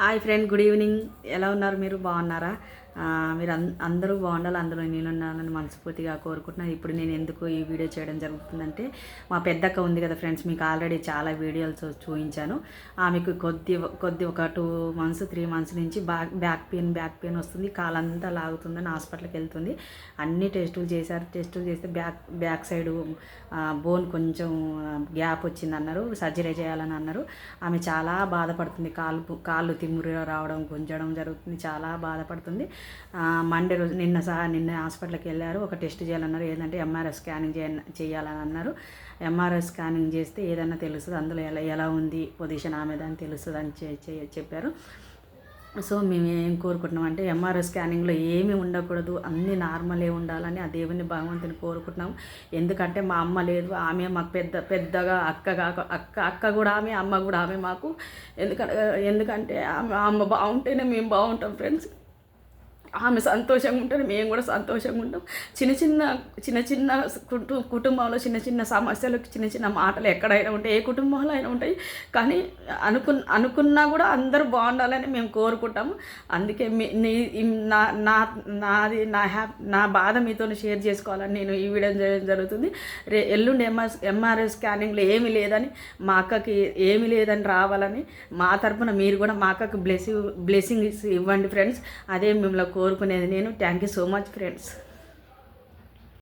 Hi friend, good evening. ఎలా ఉన్నారు? మీరు బాగున్నారా? మీరు అందరూ బాగుండాలి, అందులో నేను ఉన్నానని మనస్ఫూర్తిగా కోరుకుంటున్నాను. ఇప్పుడు నేను ఎందుకు ఈ వీడియో చేయడం జరుగుతుందంటే, మా పెద్దక్క ఉంది కదా ఫ్రెండ్స్, మీకు ఆల్రెడీ చాలా వీడియోస్ చూపించాను. ఆమెకు కొద్ది ఒక 2 మంత్స్ 3 మంత్స్ నుంచి బ్యాక్ పెయిన్ వస్తుంది, కాలంతా లాగుతుందని హాస్పిటల్కి వెళ్తుంది. అన్ని టెస్టులు చేశారు. టెస్టులు చేస్తే బ్యాక్ సైడ్ బోన్ కొంచెం గ్యాప్ వచ్చిందన్నారు, సర్జరీ చేయాలని అన్నారు. ఆమె చాలా బాధపడుతుంది. కాళ్ళు తిమ్మురు రావడం, గుంజడం జరుగుతుంది, చాలా బాధపడుతుంది. మండే రోజు నిన్న హాస్పిటల్కి వెళ్ళారు. ఒక టెస్ట్ చేయాలన్నారు, ఏంటంటే ఎంఆర్ఐ స్కానింగ్ చేయాలని అన్నారు. ఎంఆర్ఐ స్కానింగ్ చేస్తే ఏదన్నా తెలుస్తుంది, అందులో ఎలా ఉంది పొజిషన్ ఆమె దాన్ని తెలుస్తుంది అని చెప్పారు. సో మేము ఏం కోరుకుంటున్నాం అంటే, ఎంఆర్ఐ స్కానింగ్లో ఏమీ ఉండకూడదు, అన్నీ నార్మలే ఉండాలని ఆ దేవుని భగవంతుని కోరుకుంటున్నాం. ఎందుకంటే మా అమ్మ లేదు, ఆమె మాకు పెద్దగా అక్క కూడా ఆమె, అమ్మ కూడా ఆమె మాకు. ఎందుకంటే అమ్మ బాగుంటేనే మేము బాగుంటాం ఫ్రెండ్స్. ఆమె సంతోషంగా ఉంటే మేము కూడా సంతోషంగా ఉంటాం. చిన్న చిన్న కుటుంబంలో చిన్న సమస్యలు, చిన్న మాటలు ఎక్కడైనా ఉంటాయి, ఏ కుటుంబంలో అయినా ఉంటాయి. కానీ అనుకున్నా కూడా అందరూ బాగుండాలని మేము కోరుకుంటాము. అందుకే నా బాధ మీతో షేర్ చేసుకోవాలని నేను ఈ వీడియో చేయడం జరుగుతుంది. ఎల్లుండి ఎంఆర్ఐ స్కానింగ్లో ఏమీ లేదని, మా అక్కకి ఏమీ లేదని రావాలని మా తరపున మీరు కూడా మా అక్కకి బ్లెస్సింగ్ ఇవ్వండి ఫ్రెండ్స్. అదే మిమ్మల్ని కోరుకునేది నేను. Thank you so much friends.